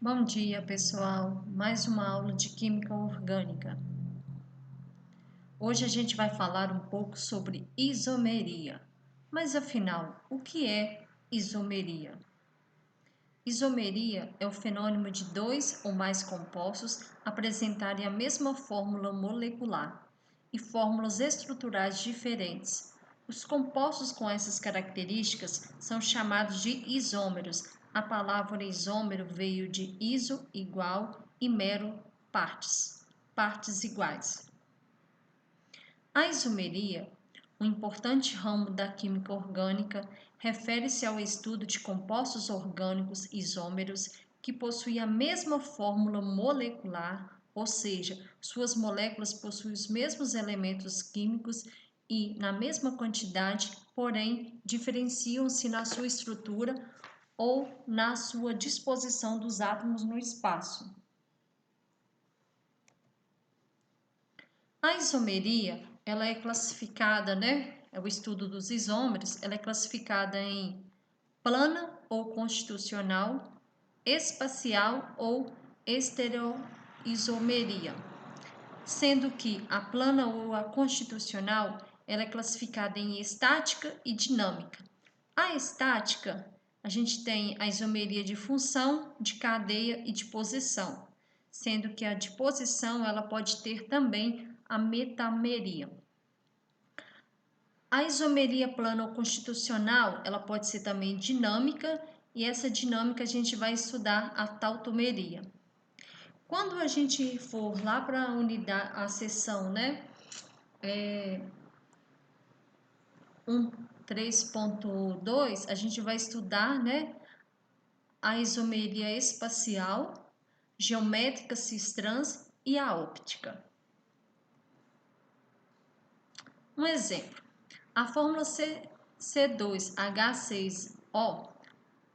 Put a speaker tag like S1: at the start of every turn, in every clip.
S1: Bom dia, pessoal. Mais uma aula de Química Orgânica. Hoje a gente vai falar um pouco sobre isomeria. Mas afinal, o que é isomeria? Isomeria é o fenômeno de dois ou mais compostos apresentarem a mesma fórmula molecular e fórmulas estruturais diferentes. Os compostos com essas características são chamados de isômeros. A palavra isômero veio de iso, igual, e mero, partes, partes iguais. A isomeria, um importante ramo da química orgânica, refere-se ao estudo de compostos orgânicos isômeros que possuem a mesma fórmula molecular, ou seja, suas moléculas possuem os mesmos elementos químicos e na mesma quantidade, porém diferenciam-se na sua estrutura ou na sua disposição dos átomos no espaço. A isomeria, ela é classificada, é o estudo dos isômeros, ela é classificada em plana ou constitucional, espacial ou estereoisomeria, sendo que a plana ou a constitucional, ela é classificada em estática e dinâmica. A estática, a gente tem a isomeria de função, de cadeia e de posição, sendo que a de posição ela pode ter também a metameria. A isomeria plana ou constitucional, ela pode ser também dinâmica, e essa dinâmica a gente vai estudar a tautomeria. Quando a gente for lá para a unidade, a seção, 3.2, a gente vai estudar, a isomeria espacial, geométrica cis-trans e a óptica. Um exemplo, a fórmula C2H6O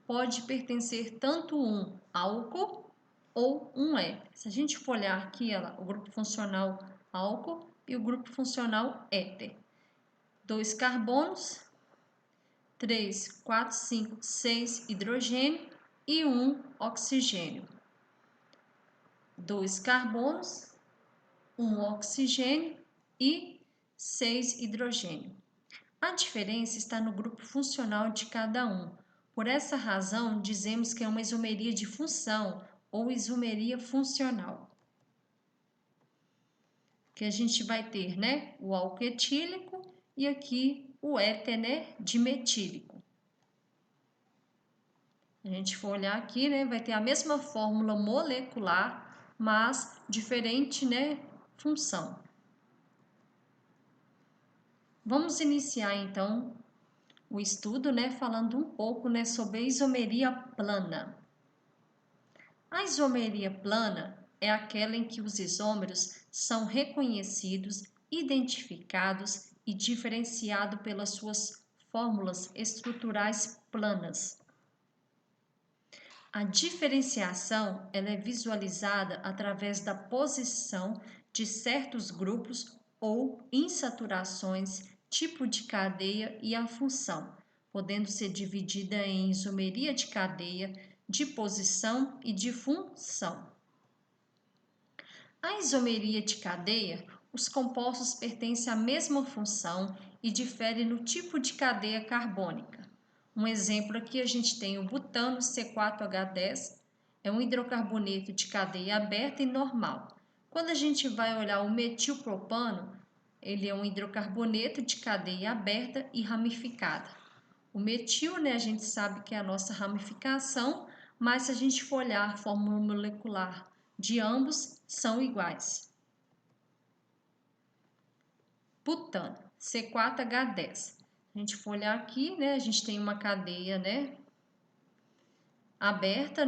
S1: pode pertencer tanto um álcool ou um éter. Se a gente for olhar aqui, o grupo funcional álcool e o grupo funcional éter. 2 carbonos, 3, 4, 5, 6 hidrogênio e 1 oxigênio. 2 carbonos, 1 oxigênio e 6 hidrogênio. A diferença está no grupo funcional de cada um. Por essa razão, dizemos que é uma isomeria de função ou isomeria funcional. Que a gente vai ter, o álcool etílico e aqui o éter, dimetílico. A gente for olhar aqui, vai ter a mesma fórmula molecular, mas diferente, função. Vamos iniciar então o estudo, falando um pouco, sobre a isomeria plana. A isomeria plana é aquela em que os isômeros são reconhecidos, identificados e diferenciados pelas suas fórmulas estruturais planas. A diferenciação ela é visualizada através da posição de certos grupos ou insaturações, tipo de cadeia e a função, podendo ser dividida em isomeria de cadeia, de posição e de função. A isomeria de cadeia, os compostos pertencem à mesma função e diferem no tipo de cadeia carbônica. Um exemplo aqui a gente tem o butano C4H10, é um hidrocarboneto de cadeia aberta e normal. Quando a gente vai olhar o metilpropano, ele é um hidrocarboneto de cadeia aberta e ramificada. O metil, a gente sabe que é a nossa ramificação, mas se a gente for olhar a fórmula molecular de ambos, são iguais. Butano, C4H10. Se a gente for olhar aqui, a gente tem uma cadeia, aberta,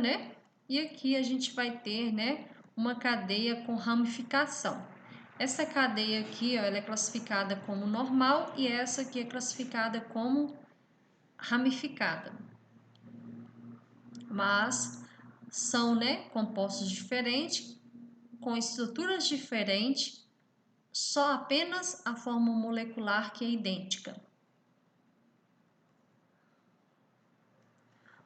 S1: e aqui a gente vai ter, uma cadeia com ramificação. Essa cadeia aqui, ó, ela é classificada como normal e essa aqui é classificada como ramificada. Mas são, compostos diferentes, com estruturas diferentes, só apenas a fórmula molecular que é idêntica.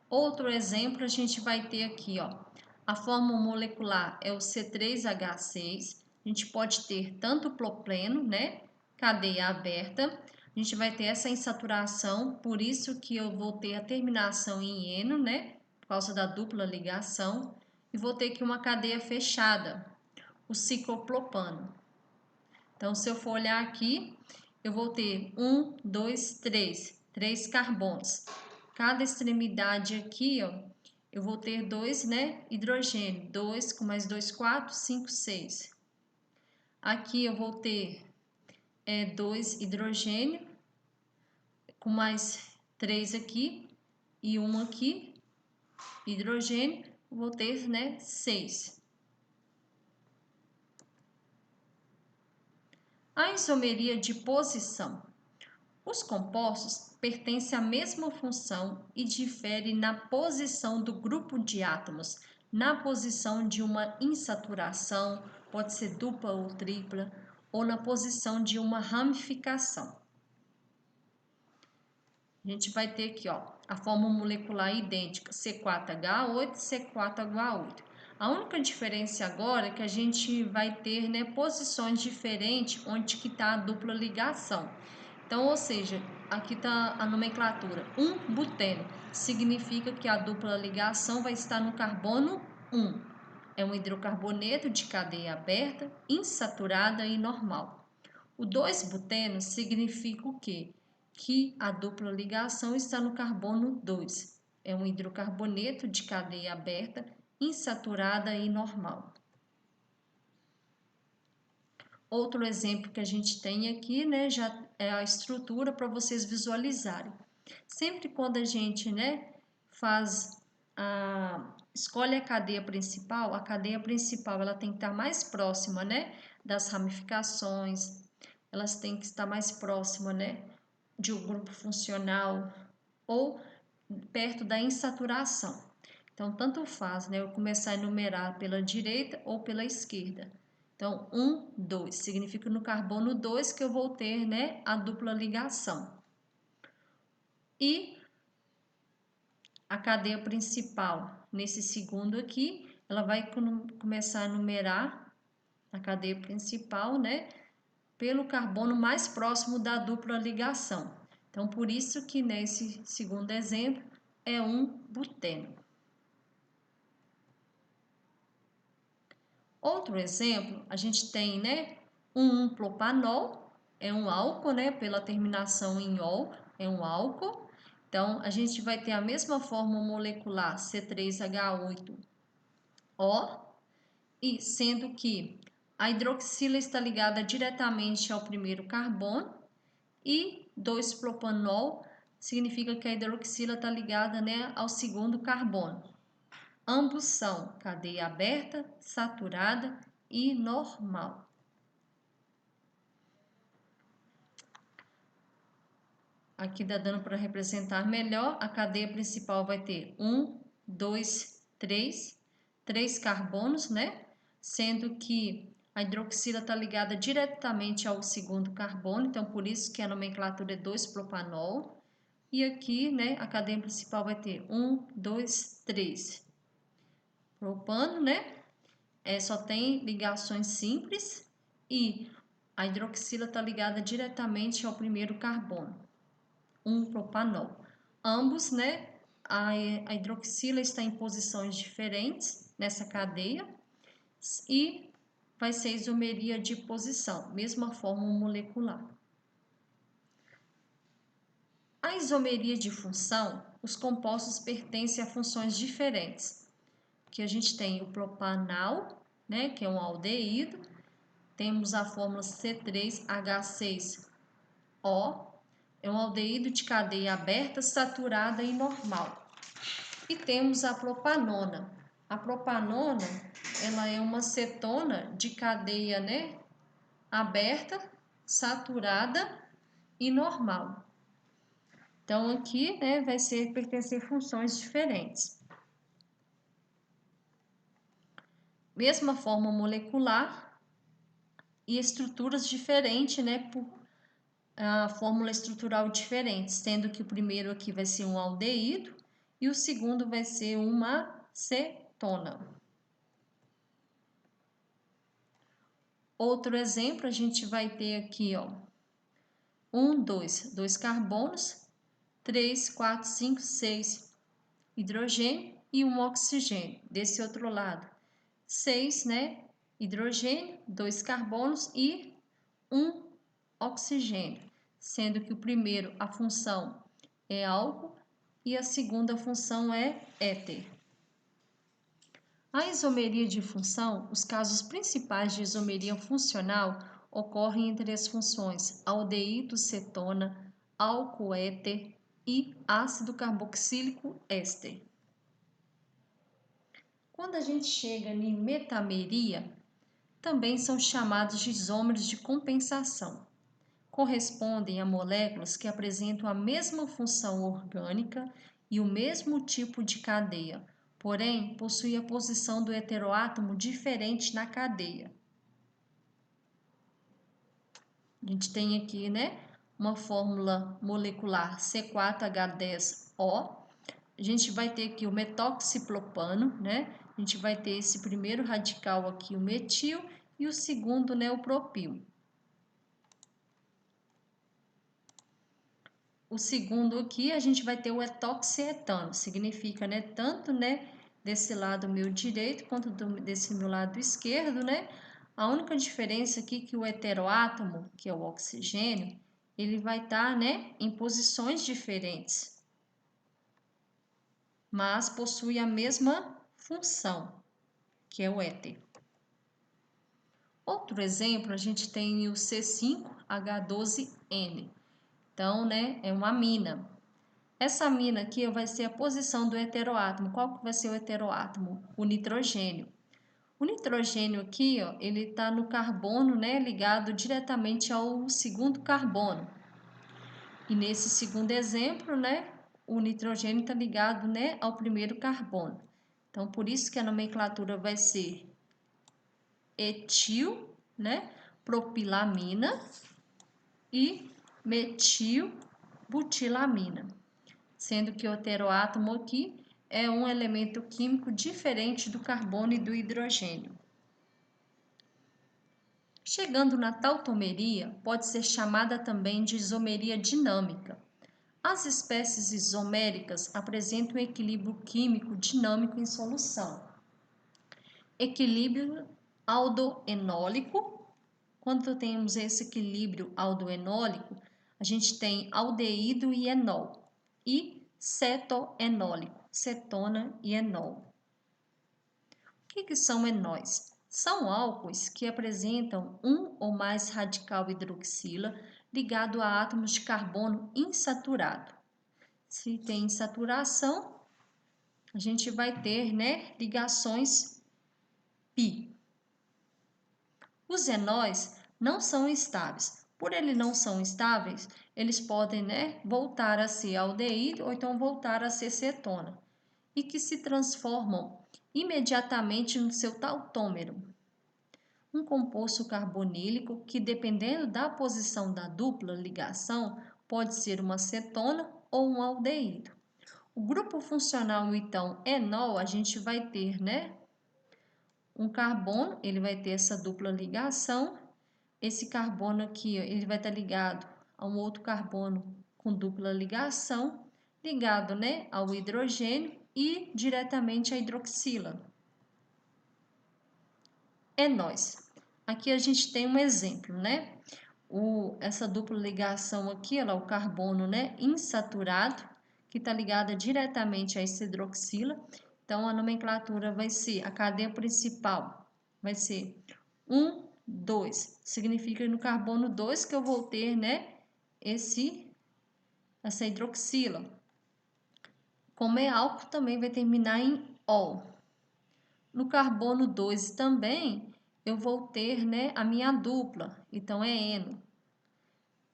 S1: Outro exemplo a gente vai ter aqui, ó, A fórmula molecular é o C3H6. A gente pode ter tanto propeno, né? Cadeia aberta. A gente vai ter essa insaturação, por isso que eu vou ter a terminação em eno, né? Por causa da dupla ligação. E vou ter aqui uma cadeia fechada, o ciclopropano. Então, se eu for olhar aqui, eu vou ter 1, 2, 3 carbonos. Cada extremidade aqui, ó, eu vou ter 2, né, hidrogênio. 2 com mais 2, 4, 5, 6. Aqui eu vou ter 2 hidrogênio, com mais 3 aqui e 1 aqui, hidrogênio, vou ter, né, 6. A isomeria de posição. Os compostos pertencem à mesma função e diferem na posição do grupo de átomos, na posição de uma insaturação, pode ser dupla ou tripla, ou na posição de uma ramificação. A gente vai ter aqui, ó, a fórmula molecular idêntica, C4H8 e C4H8. A única diferença agora é que a gente vai ter, né, posições diferentes onde que está a dupla ligação. Então, ou seja, aqui está a nomenclatura 1-buteno, significa que a dupla ligação vai estar no carbono 1. É um hidrocarboneto de cadeia aberta, insaturada e normal. O 2-buteno significa o quê? Que a dupla ligação está no carbono 2. É um hidrocarboneto de cadeia aberta, insaturada e normal. Outro exemplo que a gente tem aqui, né, já é a estrutura para vocês visualizarem. Sempre quando a gente, né, escolhe a cadeia principal ela tem que estar mais próxima, né, das ramificações, elas têm que estar mais próxima, né, de um grupo funcional ou perto da insaturação. Então, tanto faz, né, eu começar a enumerar pela direita ou pela esquerda. Então, 1, 2, significa no carbono 2 que eu vou ter, né, a dupla ligação. E a cadeia principal, nesse segundo aqui, ela vai começar a numerar a cadeia principal, né, pelo carbono mais próximo da dupla ligação. Então, por isso que nesse segundo exemplo é um buteno. Outro exemplo, a gente tem, né, um propanol, é um álcool, né, pela terminação em ol, é um álcool. Então, a gente vai ter a mesma fórmula molecular C3H8O, e sendo que a hidroxila está ligada diretamente ao primeiro carbono e 2-propanol significa que a hidroxila está ligada, né, ao segundo carbono. Ambos são cadeia aberta, saturada e normal. Aqui dá dando para representar melhor. A cadeia principal vai ter 1, 2, 3 carbonos, né? Sendo que a hidroxila está ligada diretamente ao segundo carbono, então por isso que a nomenclatura é 2-propanol. E aqui, né, a cadeia principal vai ter 1, 2, 3 propano, né? Só tem ligações simples e a hidroxila está ligada diretamente ao primeiro carbono, 1-propanol. Ambos, né? A hidroxila está em posições diferentes nessa cadeia e vai ser isomeria de posição, mesma fórmula molecular. A isomeria de função, os compostos pertencem a funções diferentes. Que a gente tem o propanal, né, que é um aldeído, temos a fórmula C3H6O, é um aldeído de cadeia aberta, saturada e normal. E temos a propanona. A propanona, ela é uma cetona de cadeia, né, aberta, saturada e normal. Então aqui, né, vai pertencer funções diferentes. Mesma forma molecular e estruturas diferentes, né, por a fórmula estrutural diferente, sendo que o primeiro aqui vai ser um aldeído e o segundo vai ser uma cetona. Outro exemplo, a gente vai ter aqui, ó, 2 carbonos, 3, 4, 5, 6 hidrogênio e 1 oxigênio. Desse outro lado, 6, né, hidrogênio, 2 carbonos e 1 oxigênio, sendo que o primeiro, a função é álcool e a segunda função é éter. A isomeria de função, os casos principais de isomeria funcional ocorrem entre as funções aldeído cetona, álcool éter e ácido carboxílico éster. Quando a gente chega em metameria, também são chamados de isômeros de compensação. Correspondem a moléculas que apresentam a mesma função orgânica e o mesmo tipo de cadeia, porém possuem a posição do heteroátomo diferente na cadeia. A gente tem aqui, né, uma fórmula molecular C4H10O. A gente vai ter aqui o metoxipropano, né? A gente vai ter esse primeiro radical aqui, o metil, e o segundo, né, o propil. O segundo aqui, a gente vai ter o etoxietano, significa, né, tanto, né, desse lado meu direito quanto desse meu lado esquerdo, né? A única diferença aqui é que o heteroátomo, que é o oxigênio, ele vai estar, né, em posições diferentes, mas possui a mesma função, que é o éter. Outro exemplo, a gente tem o C5H12N. Então, né, é uma amina. Essa amina aqui vai ser a posição do heteroátomo. Qual que vai ser o heteroátomo? O nitrogênio. O nitrogênio aqui, ó, ele está no carbono, né, ligado diretamente ao segundo carbono. E nesse segundo exemplo, né, o nitrogênio está ligado, né, ao primeiro carbono. Então, por isso que a nomenclatura vai ser etil, né, propilamina e metilbutilamina, sendo que o heteroátomo aqui é um elemento químico diferente do carbono e do hidrogênio. Chegando na tautomeria, pode ser chamada também de isomeria dinâmica. As espécies isoméricas apresentam um equilíbrio químico dinâmico em solução. Equilíbrio aldoenólico. Quando temos esse equilíbrio aldoenólico, a gente tem aldeído e enol. E cetoenólico, cetona e enol. O que são enóis? São álcoois que apresentam um ou mais radical hidroxila ligado a átomos de carbono insaturado. Se tem insaturação, a gente vai ter, né, ligações pi. Os enóis não são estáveis. Por eles não são estáveis, eles podem, né, voltar a ser aldeído ou então voltar a ser cetona, e que se transformam imediatamente no seu tautômero, um composto carbonílico que, dependendo da posição da dupla ligação, pode ser uma cetona ou um aldeído. O grupo funcional, então, enol, a gente vai ter, né, um carbono, ele vai ter essa dupla ligação. Esse carbono aqui, ó, ele vai estar ligado a um outro carbono com dupla ligação, ligado, né, ao hidrogênio e diretamente à hidroxila. Enóis. Aqui a gente tem um exemplo, né? Essa dupla ligação aqui, ela é o carbono, né, insaturado, que está ligada diretamente a essa hidroxila. Então, a nomenclatura vai ser, a cadeia principal vai ser 1, 2. Significa no carbono 2 que eu vou ter, né, essa hidroxila. Como é álcool, também vai terminar em ol. No carbono 2 também, eu vou ter, né, a minha dupla, então é eno.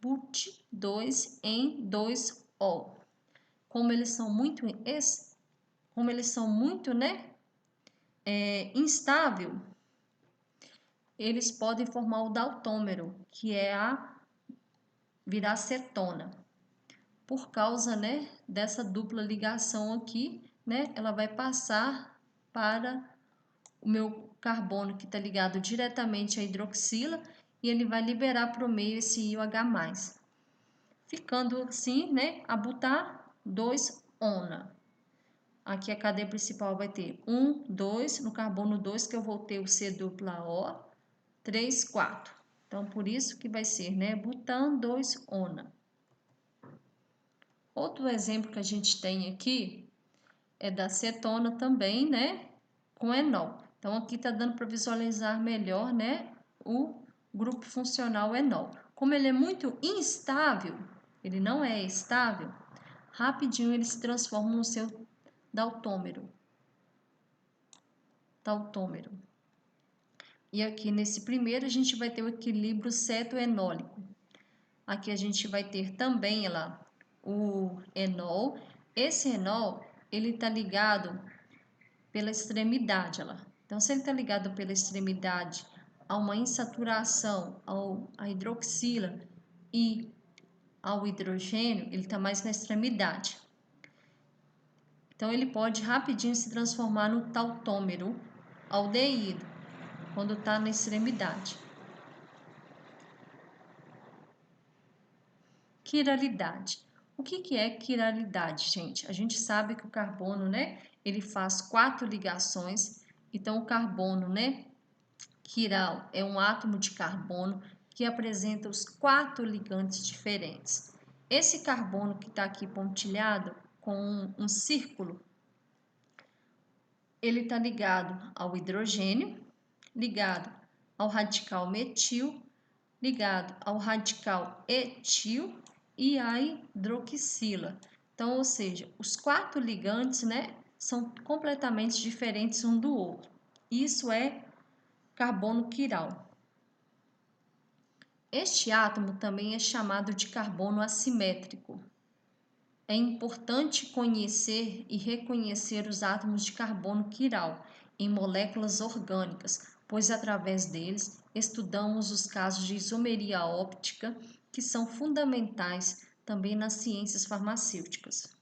S1: But 2 em 2ol. Como eles são muito, né, instável, eles podem formar o daltômero, que é a virar cetona. Por causa, né, dessa dupla ligação aqui, né, ela vai passar para o meu carbono que está ligado diretamente à hidroxila e ele vai liberar para o meio esse íon H+. Ficando assim, né, a butar 2-ona. Aqui a cadeia principal vai ter 1, 2, no carbono 2 que eu vou ter o C-O, 3, 4. Então, por isso que vai ser, né, butan 2-ona. Outro exemplo que a gente tem aqui é da cetona também, né, com enol. Então, aqui está dando para visualizar melhor, né, o grupo funcional enol. Como ele é muito instável, ele não é estável, rapidinho ele se transforma no seu daltômero. E aqui nesse primeiro a gente vai ter o equilíbrio cetoenólico. Aqui a gente vai ter também lá o enol. Esse enol, ele está ligado pela extremidade, lá. Então, se ele está ligado pela extremidade a uma insaturação à hidroxila e ao hidrogênio, ele está mais na extremidade. Então, ele pode rapidinho se transformar no tautômero aldeído, quando está na extremidade. Quiralidade. O que é quiralidade, gente? A gente sabe que o carbono, né, ele faz 4 ligações. Então, o carbono, né, quiral é um átomo de carbono que apresenta os 4 ligantes diferentes. Esse carbono que está aqui pontilhado com um círculo, ele está ligado ao hidrogênio, ligado ao radical metil, ligado ao radical etil e à hidroxila. Então, ou seja, os 4 ligantes, né, são completamente diferentes um do outro. Isso é carbono quiral. Este átomo também é chamado de carbono assimétrico. É importante conhecer e reconhecer os átomos de carbono quiral em moléculas orgânicas, pois através deles estudamos os casos de isomeria óptica, que são fundamentais também nas ciências farmacêuticas.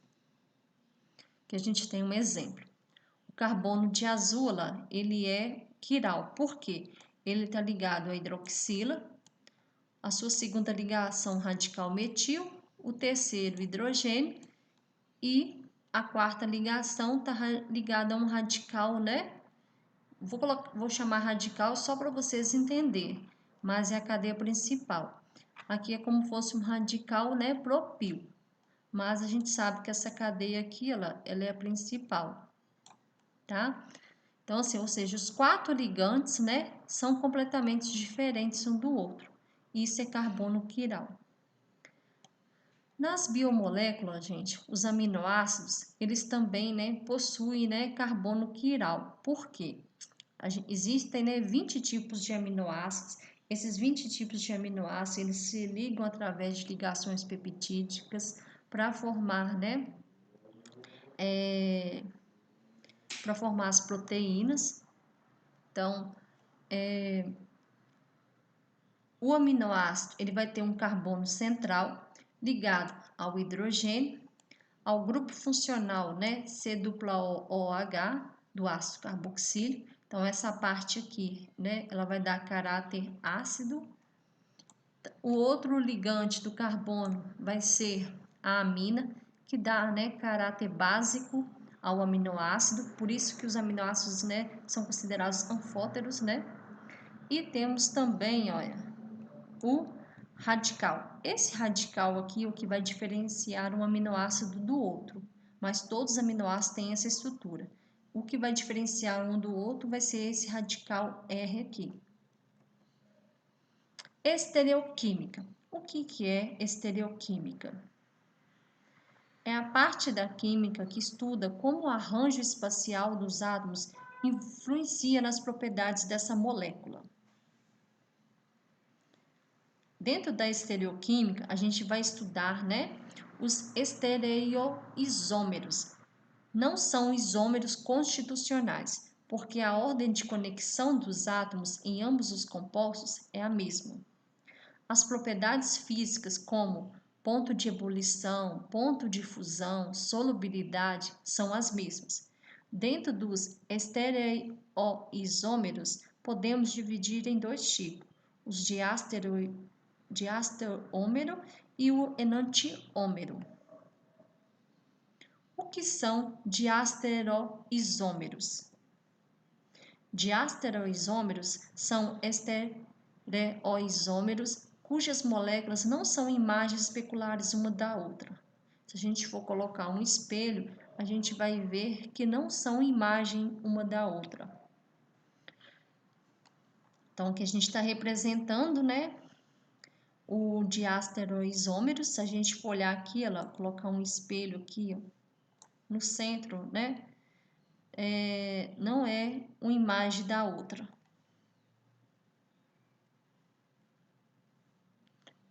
S1: Que a gente tem um exemplo. O carbono de azula, ele é quiral. Por quê? Ele está ligado à hidroxila, a sua segunda ligação radical metil, o terceiro hidrogênio e a quarta ligação está ligada a um radical, né? Vou chamar radical só para vocês entenderem, mas é a cadeia principal. Aqui é como fosse um radical, né, propil, mas a gente sabe que essa cadeia aqui, ela é a principal, tá? Então, assim, ou seja, os 4 ligantes, né, são completamente diferentes um do outro. Isso é carbono quiral. Nas biomoléculas, gente, os aminoácidos, eles também, né, possuem, né, carbono quiral. Por quê? Existem, né, 20 tipos de aminoácidos. Esses 20 tipos de aminoácidos, eles se ligam através de ligações peptídicas para formar, né, para formar as proteínas. Então, o aminoácido, ele vai ter um carbono central ligado ao hidrogênio, ao grupo funcional, né, C-OOH, do ácido carboxílico. Então, essa parte aqui, né, ela vai dar caráter ácido. O outro ligante do carbono vai ser a amina, que dá, né, caráter básico ao aminoácido, por isso que os aminoácidos, né, são considerados anfóteros, né? E temos também, olha, o radical. Esse radical aqui é o que vai diferenciar um aminoácido do outro, mas todos os aminoácidos têm essa estrutura. O que vai diferenciar um do outro vai ser esse radical R aqui. Estereoquímica. O que é estereoquímica? É a parte da química que estuda como o arranjo espacial dos átomos influencia nas propriedades dessa molécula. Dentro da estereoquímica, a gente vai estudar, né, os estereoisômeros. Não são isômeros constitucionais, porque a ordem de conexão dos átomos em ambos os compostos é a mesma. As propriedades físicas, como ponto de ebulição, ponto de fusão, solubilidade, são as mesmas. Dentro dos estereoisômeros podemos dividir em dois tipos, os diastereômero e o enantiômero. O que são diastereoisômeros? Diastereoisômeros são estereoisômeros cujas moléculas não são imagens especulares uma da outra. Se a gente for colocar um espelho, a gente vai ver que não são imagem uma da outra. Então, aqui a gente está representando, né, o diastereoisômero. Se a gente for olhar aqui, ela colocar um espelho aqui, ó, no centro, né, não é uma imagem da outra.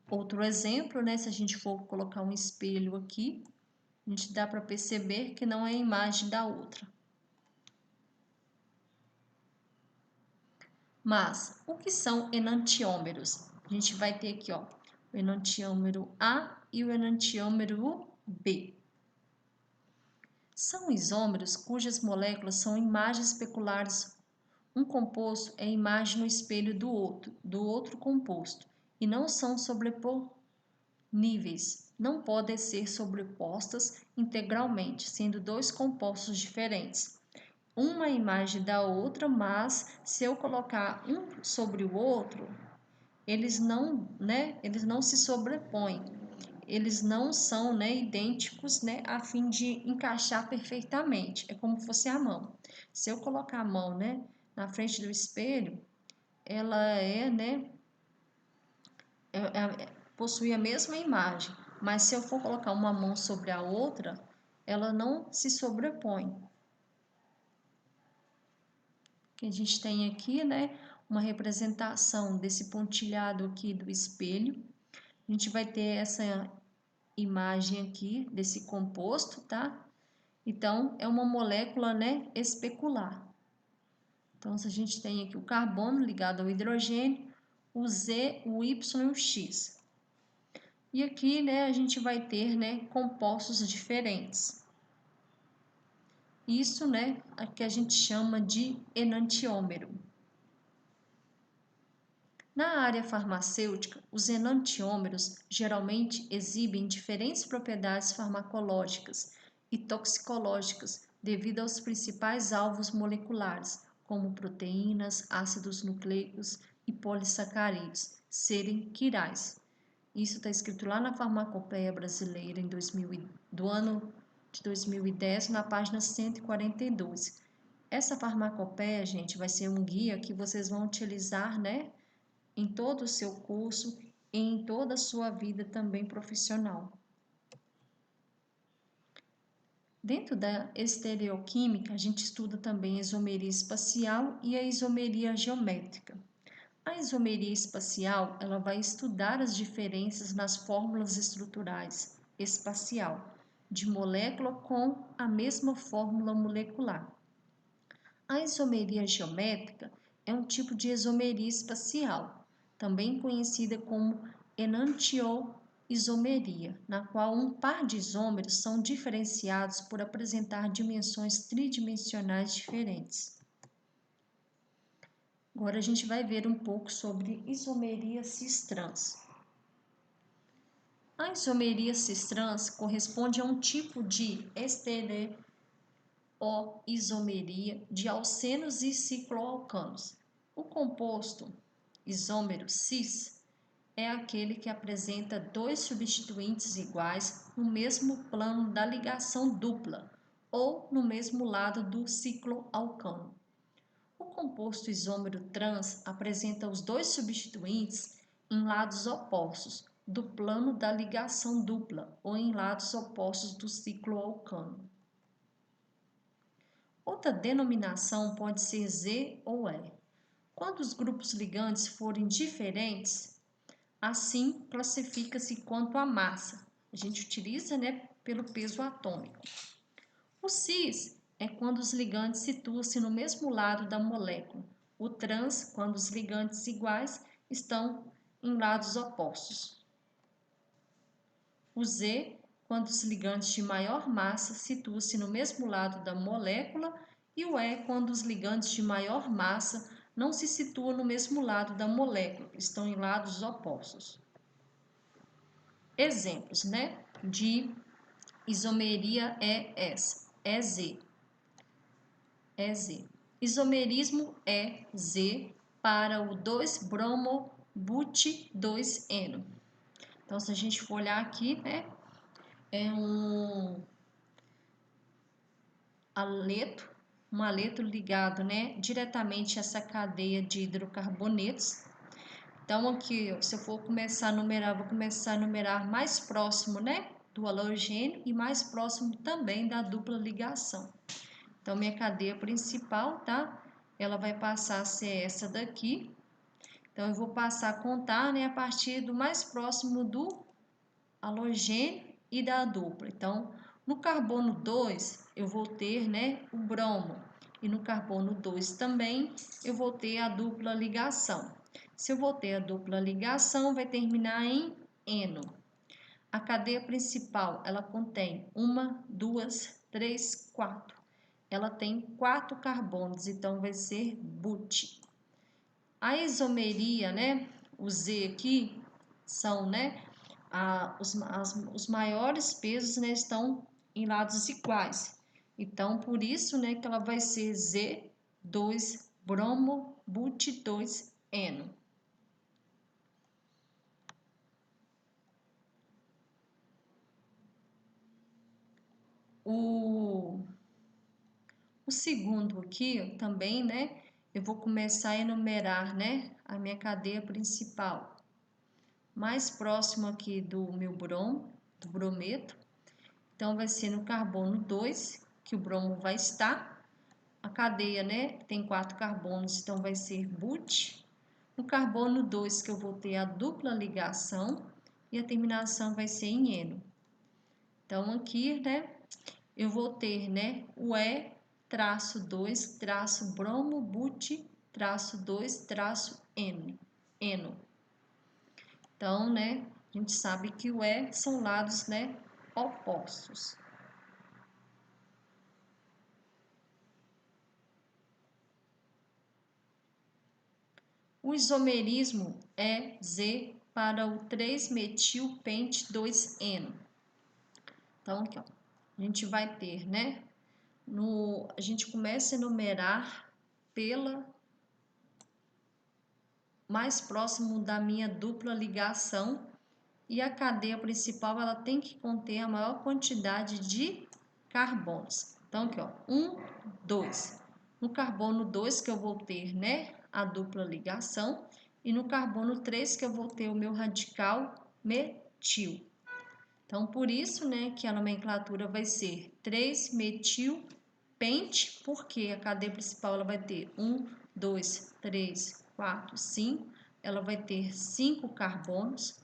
S1: Outro exemplo, né, se a gente for colocar um espelho aqui, a gente dá para perceber que não é a imagem da outra. Mas, o que são enantiômeros? A gente vai ter aqui, ó, o enantiômero A e o enantiômero B. São isômeros cujas moléculas são imagens especulares. Um composto é a imagem no espelho do outro composto, e não são sobreponíveis, não podem ser sobrepostas integralmente, sendo dois compostos diferentes. Uma imagem da outra, mas se eu colocar um sobre o outro, eles não se sobrepõem. Eles não são, né, idênticos, né, a fim de encaixar perfeitamente. É como se fosse a mão. Se eu colocar a mão, né, na frente do espelho, ela possui a mesma imagem, mas se eu for colocar uma mão sobre a outra, ela não se sobrepõe. Que a gente tem aqui, né, uma representação desse pontilhado aqui do espelho. A gente vai ter essa imagem aqui desse composto, tá? Então, é uma molécula, né, especular. Então, se a gente tem aqui o carbono ligado ao hidrogênio, o Z, o Y e o X. E aqui, né, a gente vai ter, né, compostos diferentes. Isso, né, é que a gente chama de enantiômero. Na área farmacêutica, os enantiômeros geralmente exibem diferentes propriedades farmacológicas e toxicológicas devido aos principais alvos moleculares, como proteínas, ácidos nucleicos e polissacarídeos, serem quirais. Isso está escrito lá na Farmacopeia Brasileira do ano de 2010, na página 142. Essa farmacopeia, gente, vai ser um guia que vocês vão utilizar, né, em todo o seu curso e em toda a sua vida também profissional. Dentro da estereoquímica, a gente estuda também a isomeria espacial e a isomeria geométrica. A isomeria espacial, ela vai estudar as diferenças nas fórmulas estruturais espacial de molécula com a mesma fórmula molecular. A isomeria geométrica é um tipo de isomeria espacial, também conhecida como enantioisomeria, na qual um par de isômeros são diferenciados por apresentar dimensões tridimensionais diferentes. Agora a gente vai ver um pouco sobre isomeria cis-trans. A isomeria cis-trans corresponde a um tipo de estereoisomeria de alcenos e cicloalcanos. O composto isômero cis é aquele que apresenta dois substituintes iguais no mesmo plano da ligação dupla ou no mesmo lado do cicloalcano. O composto isômero trans apresenta os dois substituintes em lados opostos do plano da ligação dupla ou em lados opostos do cicloalcano. Outra denominação pode ser Z ou E. Quando os grupos ligantes forem diferentes, assim classifica-se quanto à massa. A gente utiliza, né, pelo peso atômico. O cis é quando os ligantes situam-se no mesmo lado da molécula. O trans, quando os ligantes iguais estão em lados opostos. O Z, quando os ligantes de maior massa situam-se no mesmo lado da molécula e o E quando os ligandes de maior massa não se situam no mesmo lado da molécula, estão em lados opostos. Exemplos, né, de isomeria EZ. Isomerismo EZ para o 2-bromo-but-2-eno. Então, se a gente for olhar aqui, né, é um aleto ligado, né, diretamente a essa cadeia de hidrocarbonetos. Então, aqui, se eu for começar a numerar, vou começar a numerar mais próximo, né, do halogênio e mais próximo também da dupla ligação. Então, minha cadeia principal, tá? Ela vai passar a ser essa daqui. Então, eu vou passar a contar, né, a partir do mais próximo do halogênio e da dupla. Então, no carbono 2, eu vou ter, né, o bromo. E no carbono 2 também, eu vou ter a dupla ligação. Se eu vou ter a dupla ligação, vai terminar em eno. A cadeia principal, ela contém 1, 2, 3, 4. Ela tem 4 carbonos, então vai ser but. A isomeria, né, o Z aqui, são, né, os maiores pesos, né, estão em lados iguais. Então, por isso, né, que ela vai ser Z2-bromo-but2-eno. O segundo aqui também, né, eu vou começar a enumerar, né, a minha cadeia principal. Mais próximo aqui do meu bromo, do brometo. Então, vai ser no carbono 2, que o bromo vai estar. A cadeia, né, tem 4 carbonos, então vai ser but. No carbono 2, que eu vou ter a dupla ligação, e a terminação vai ser em eno. Então, aqui, né, eu vou ter, né, o E-2-bromo-but-2-eno. Então, né, a gente sabe que o E são lados, né, opostos. O isomerismo é Z para o 3-metil-pente-2-eno. Então, aqui, ó, a gente vai ter, né, a gente começa a enumerar pela mais próximo da minha dupla ligação, e a cadeia principal ela tem que conter a maior quantidade de carbonos. Então, aqui, ó, 1, 2. No carbono 2 que eu vou ter, né, a dupla ligação, e no carbono 3 que eu vou ter o meu radical metil. Então, por isso, né, que a nomenclatura vai ser 3-metil-pente, porque a cadeia principal ela vai ter 1, 2, 3, 4, 5, ela vai ter 5 carbonos.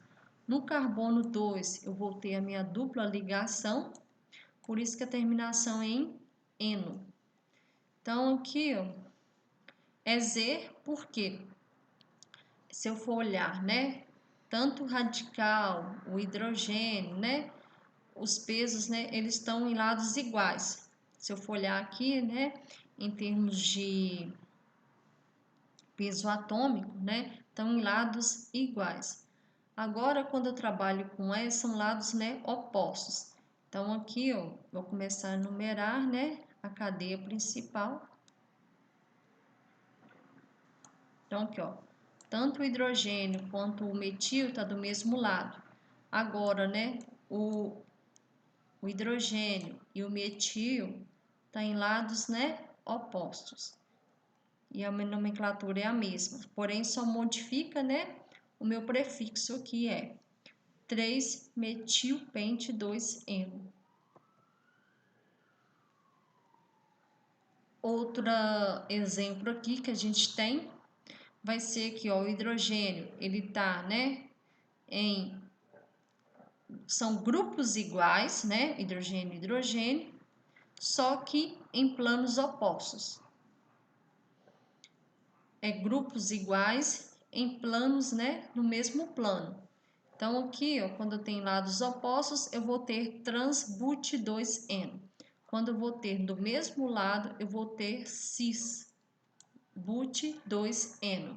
S1: No carbono 2, eu vou ter a minha dupla ligação, por isso que a terminação é em eno. Então, aqui, ó, é Z, porque se eu for olhar, né, tanto o radical, o hidrogênio, né, os pesos, né, eles estão em lados iguais. Se eu for olhar aqui, né, em termos de peso atômico, né, estão em lados iguais. Agora, quando eu trabalho com E, são lados, né, opostos. Então, aqui, ó, vou começar a numerar, né, a cadeia principal. Então, aqui, ó, tanto o hidrogênio quanto o metil está do mesmo lado. Agora, né, o hidrogênio e o metil estão em lados, né, opostos. E a nomenclatura é a mesma, porém só modifica, né, o meu prefixo aqui é 3-metil-pente-2-eno. Outro exemplo aqui que a gente tem vai ser que, ó, o hidrogênio, ele tá, né, são grupos iguais, né, hidrogênio e hidrogênio, só que em planos opostos. Grupos iguais em planos, né, no mesmo plano. Então, aqui, ó, quando eu tenho lados opostos, eu vou ter trans-but-2-eno. quando eu vou ter do mesmo lado, eu vou ter cis, but2eno.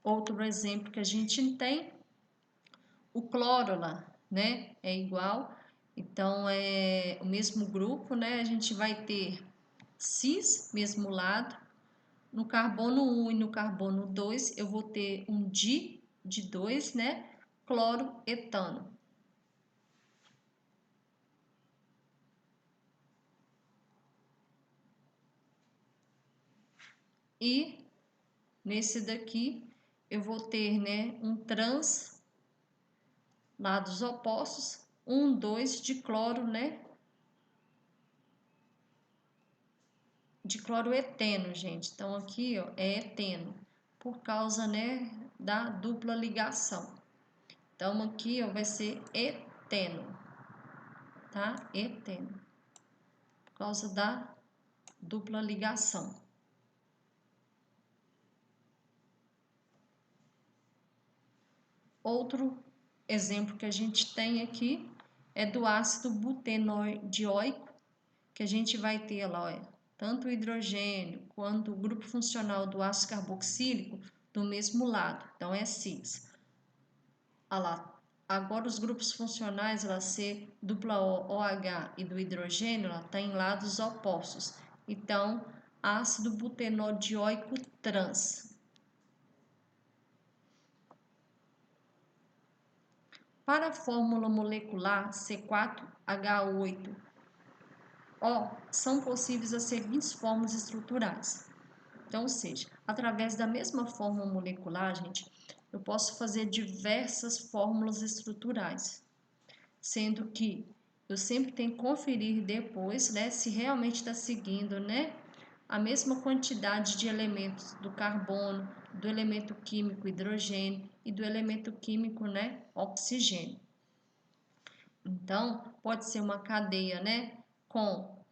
S1: Outro exemplo que a gente tem, o cloro lá, né? É igual, então é o mesmo grupo, né? A gente vai ter cis, mesmo lado. No carbono 1 e no carbono 2, eu vou ter um di de 2, né? Cloroetano. E nesse daqui, eu vou ter, né, um trans, lados opostos, 1, 2 de cloro, né? De cloroeteno, gente. Então, aqui, ó, é eteno, por causa, né, da dupla ligação. Então, aqui, ó, vai ser eteno, tá? Eteno, por causa da dupla ligação. Outro exemplo que a gente tem aqui é do ácido butenodioico, que a gente vai ter lá, ó, tanto o hidrogênio quanto o grupo funcional do ácido carboxílico do mesmo lado, então é cis. Olha lá, agora os grupos funcionais, ela C, dupla O, OH e do hidrogênio, ela está em lados opostos, então ácido butenodioico trans. Para a fórmula molecular C4H8O, são possíveis as seguintes formas estruturais. Então, ou seja, através da mesma fórmula molecular, gente, eu posso fazer diversas fórmulas estruturais, sendo que eu sempre tenho que conferir depois, né, se realmente está seguindo, né, a mesma quantidade de elementos do carbono, do elemento químico hidrogênio e do elemento químico, né, oxigênio. Então, pode ser uma cadeia, né, com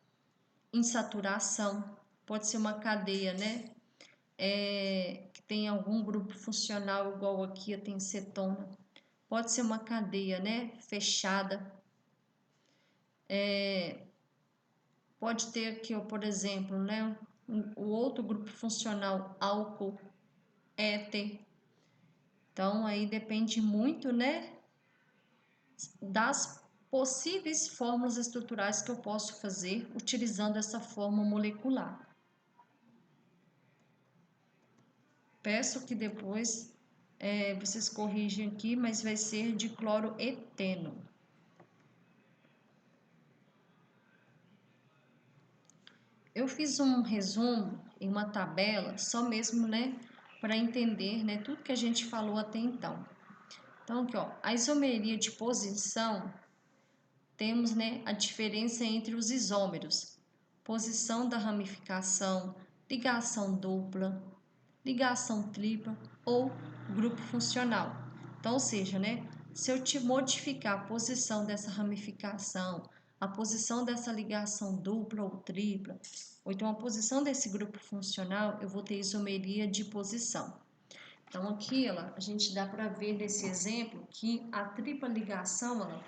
S1: insaturação, pode ser uma cadeia, né, que tem algum grupo funcional igual aqui, tem cetona. Pode ser uma cadeia, né, fechada. Pode ter aqui, ó, por exemplo, né, o outro grupo funcional, álcool, éter. Então, aí depende muito, né, das possíveis fórmulas estruturais que eu posso fazer utilizando essa fórmula molecular. Peço que depois vocês corrigem aqui, mas vai ser de cloroeteno. Eu fiz um resumo em uma tabela, só mesmo, né, para entender, né, tudo que a gente falou até então. Então, aqui, ó, a isomeria de posição, temos, né, a diferença entre os isômeros, posição da ramificação, ligação dupla, ligação tripla ou grupo funcional. Então, ou seja, né, se eu te modificar a posição dessa ramificação, a posição dessa ligação dupla ou tripla, ou então a posição desse grupo funcional, eu vou ter isomeria de posição. Então, aqui a gente dá para ver nesse exemplo que a tripla ligação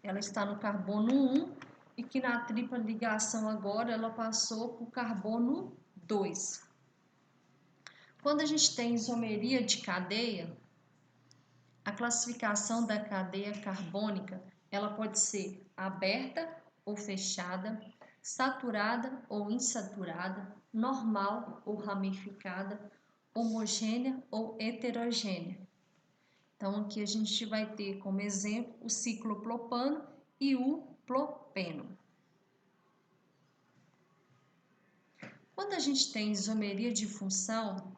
S1: ela está no carbono 1 e que na tripla ligação agora ela passou para o carbono 2. Quando a gente tem isomeria de cadeia, a classificação da cadeia carbônica ela pode ser aberta ou fechada, saturada ou insaturada, normal ou ramificada, homogênea ou heterogênea. Então, aqui a gente vai ter como exemplo o ciclopropano e o propeno. Quando a gente tem isomeria de função,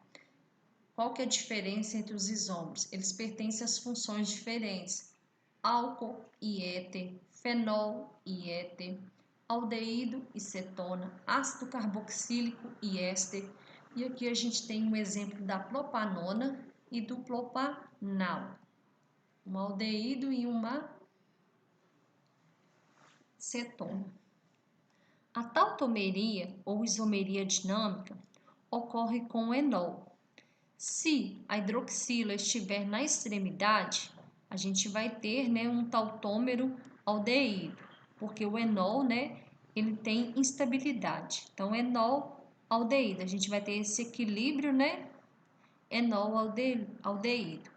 S1: qual que é a diferença entre os isômeros? Eles pertencem às funções diferentes. Álcool e éter, fenol e éter, aldeído e cetona, ácido carboxílico e éster. E aqui a gente tem um exemplo da propanona e do propanal. Um aldeído e uma cetona. A tautomeria ou isomeria dinâmica ocorre com o enol, Se a hidroxila estiver na extremidade, a gente vai ter, né, um tautômero aldeído, porque o enol, né, ele tem instabilidade. Então, enol aldeído, a gente vai ter esse equilíbrio, né, enol aldeído.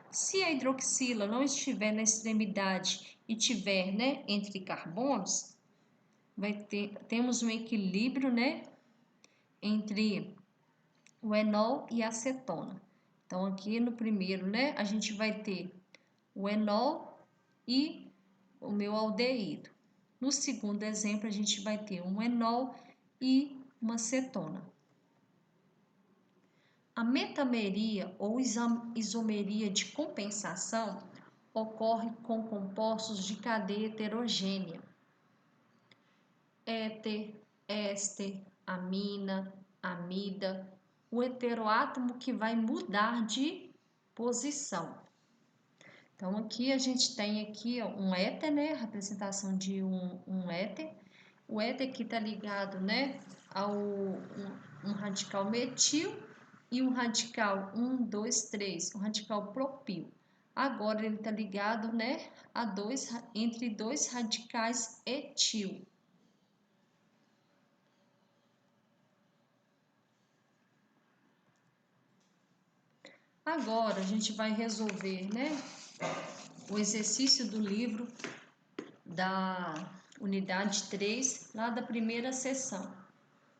S1: Se a hidroxila não estiver na extremidade e tiver, né, entre carbonos, temos um equilíbrio, né, entre o enol e a acetona. Então, aqui no primeiro, né, a gente vai ter o enol e o meu aldeído. No segundo exemplo, a gente vai ter um enol e uma acetona. A metameria ou isomeria de compensação ocorre com compostos de cadeia heterogênea. Éter, éster, amina, amida, o heteroátomo que vai mudar de posição. Então, aqui a gente tem aqui ó, um éter, né? A representação de um éter. O éter aqui está ligado, né, ao um radical metil e um radical 1, 2, 3, um radical propil. Agora ele está ligado, né, entre dois radicais etil. Agora a gente vai resolver, né, o exercício do livro da unidade 3, lá da primeira seção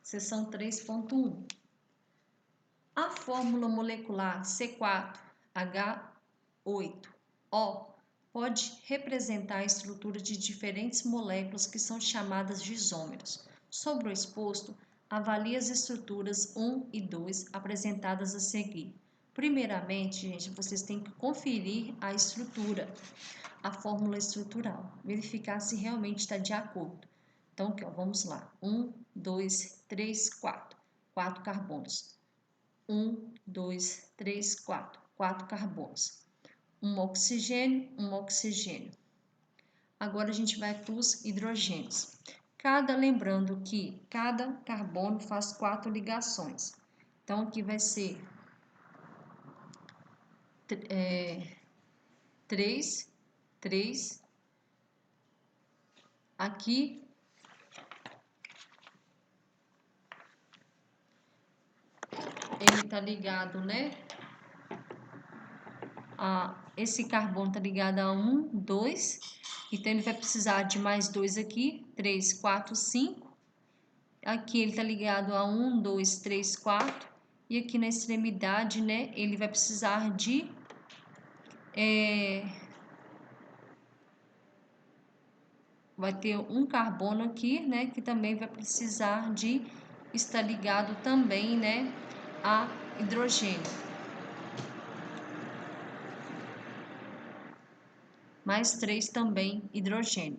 S1: 3.1. A fórmula molecular C4H8O pode representar a estrutura de diferentes moléculas que são chamadas de isômeros. Sobre o exposto, avalie as estruturas 1 e 2 apresentadas a seguir. Primeiramente, gente, vocês têm que conferir a estrutura, a fórmula estrutural, verificar se realmente está de acordo. Então, aqui, ó, vamos lá. 1, 2, 3, 4. 4 carbonos. 1, 2, 3, 4. 4 carbonos. Um oxigênio. Agora a gente vai para os hidrogênios. Lembrando que cada carbono faz 4 ligações. Então, aqui vai ser 3. Aqui ele está ligado, né? Esse carbono está ligado a 1, 2. Então, ele vai precisar de mais 2 aqui. 3, 4, 5. Aqui ele está ligado a 1, 2, 3, 4. E aqui na extremidade, né? Ele vai precisar de... vai ter um carbono aqui, né? Que também vai precisar de estar ligado também, né? A hidrogênio. Mais 3 também hidrogênio.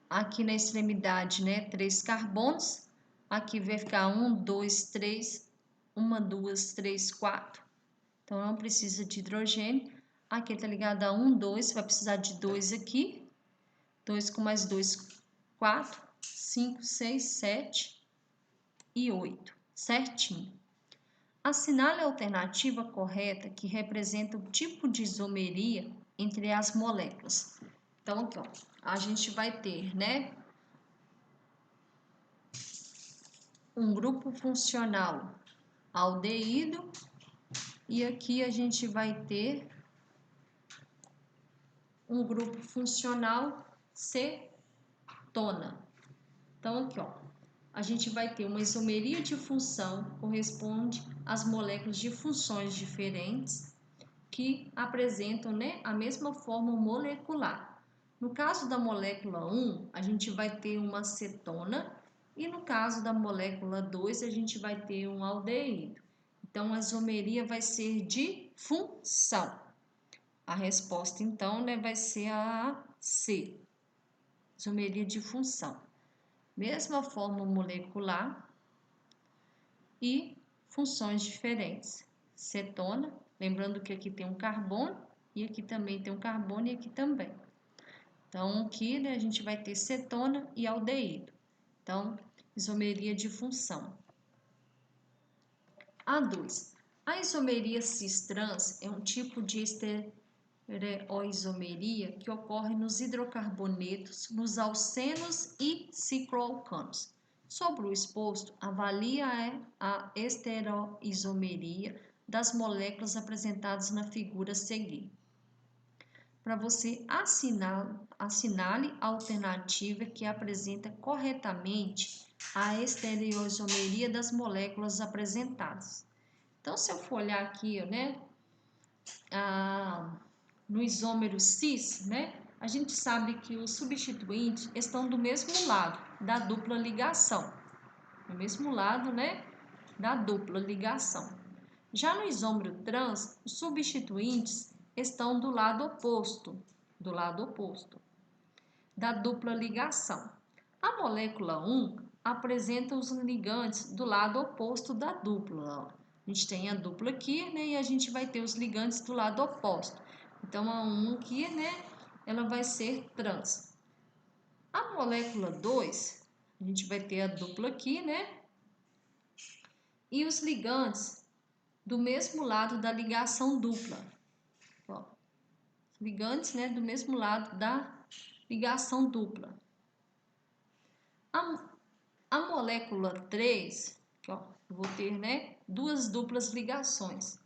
S1: Aqui na extremidade, né, 3 carbonos. Aqui vai ficar 1, 2, 3, 1, 2, 3, 4. Então, não precisa de hidrogênio. Aqui está ligado a 1, 2, vai precisar de 2 aqui. 2 com mais 2, 4, 5, 6, 7 e 8. Certinho. Assinale a alternativa correta que representa o tipo de isomeria entre as moléculas. Então, aqui, ó, a gente vai ter, né, um grupo funcional aldeído e aqui a gente vai ter um grupo funcional cetona. Então, aqui, ó, a gente vai ter uma isomeria de função, corresponde às moléculas de funções diferentes que apresentam, né, a mesma forma molecular. No caso da molécula 1, a gente vai ter uma cetona e no caso da molécula 2, a gente vai ter um aldeído. Então, a isomeria vai ser de função. A resposta, então, né, vai ser a C, isomeria de função. Mesma forma molecular e funções diferentes. Cetona, lembrando que aqui tem um carbono, e aqui também tem um carbono, e aqui também. Então, aqui, né, a gente vai ter cetona e aldeído. Então, isomeria de função. A2. A isomeria cis-trans é um tipo de estereoisomeria que ocorre nos hidrocarbonetos, nos alcenos e cicloalcanos. Sobre o exposto, avalia a estereoisomeria das moléculas apresentadas na figura a seguir. Para você assinale a alternativa que apresenta corretamente a estereoisomeria das moléculas apresentadas. Então, se eu for olhar aqui, né, no isômero cis, né, a gente sabe que os substituintes estão do mesmo lado da dupla ligação, do mesmo lado, né, da dupla ligação. Já no isômero trans, os substituintes estão do lado oposto da dupla ligação. A molécula 1 apresenta os ligantes do lado oposto da dupla. A gente tem a dupla aqui, né, e a gente vai ter os ligantes do lado oposto. Então, a 1 aqui, né, ela vai ser trans. A molécula 2, a gente vai ter a dupla aqui, né, e os ligantes do mesmo lado da ligação dupla. Ó, ligantes, né, do mesmo lado da ligação dupla. A molécula 3, ó, eu vou ter, né, duas duplas ligações.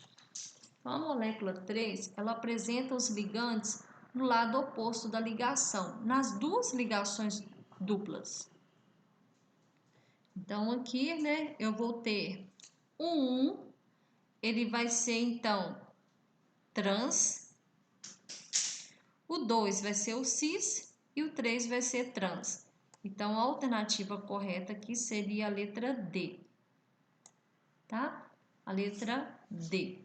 S1: Então, a molécula 3, ela apresenta os ligantes no lado oposto da ligação, nas duas ligações duplas. Então, aqui, né, eu vou ter o 1, ele vai ser, então, trans, o 2 vai ser o cis e o 3 vai ser trans. Então, a alternativa correta aqui seria a letra D, tá? A letra D.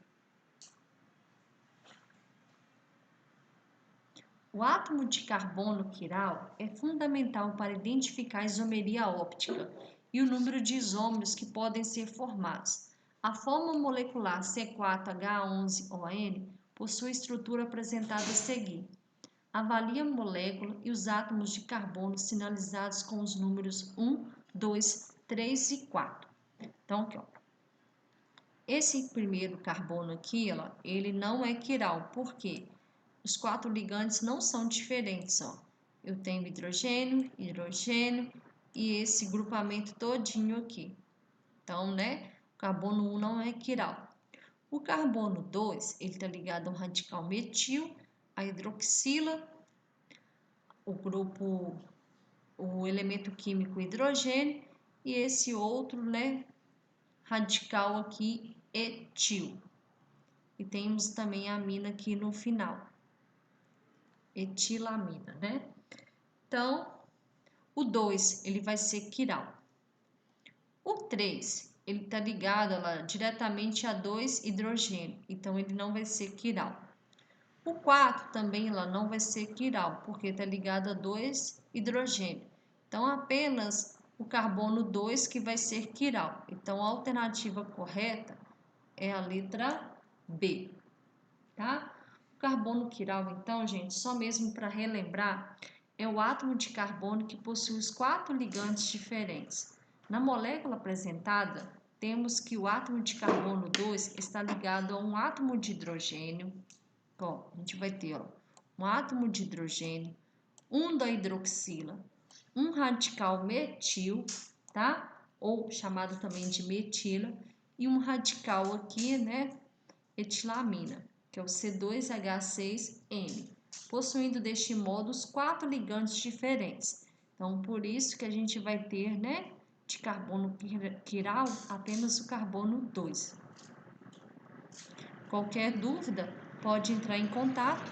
S1: O átomo de carbono quiral é fundamental para identificar a isomeria óptica e o número de isômeros que podem ser formados. A forma molecular C4H11ON possui a estrutura apresentada a seguir. Avalie a molécula e os átomos de carbono sinalizados com os números 1, 2, 3 e 4. Então, aqui, ó. Esse primeiro carbono aqui, ó, ele não é quiral. Por quê? Os 4 ligantes não são diferentes, ó. Eu tenho hidrogênio, hidrogênio e esse grupamento todinho aqui. Então, né, o carbono 1 não é quiral. O carbono 2, ele está ligado ao radical metil, a hidroxila, o elemento químico hidrogênio e esse outro, né, radical aqui, etil. E temos também a amina aqui no final, etilamina, né? Então, o 2, ele vai ser quiral. O 3, ele está ligado diretamente a 2 hidrogênio, então ele não vai ser quiral. O 4 também ela não vai ser quiral, porque está ligado a 2 hidrogênio. Então, apenas o carbono 2 que vai ser quiral. Então, a alternativa correta é a letra B, tá? O carbono quiral, então, gente, só mesmo para relembrar, é o átomo de carbono que possui os 4 ligantes diferentes. Na molécula apresentada, temos que o átomo de carbono 2 está ligado a um átomo de hidrogênio. Ó, a gente vai ter, ó, um átomo de hidrogênio, um da hidroxila, um radical metil, tá? Ou chamado também de metila, e um radical aqui, né, etilamina, que é o C2H6N, possuindo deste modo os 4 ligantes diferentes. Então, por isso que a gente vai ter, né, de carbono quiral apenas o carbono 2. Qualquer dúvida, pode entrar em contato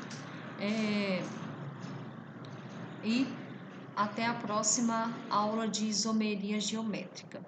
S1: e até a próxima aula de isomeria geométrica.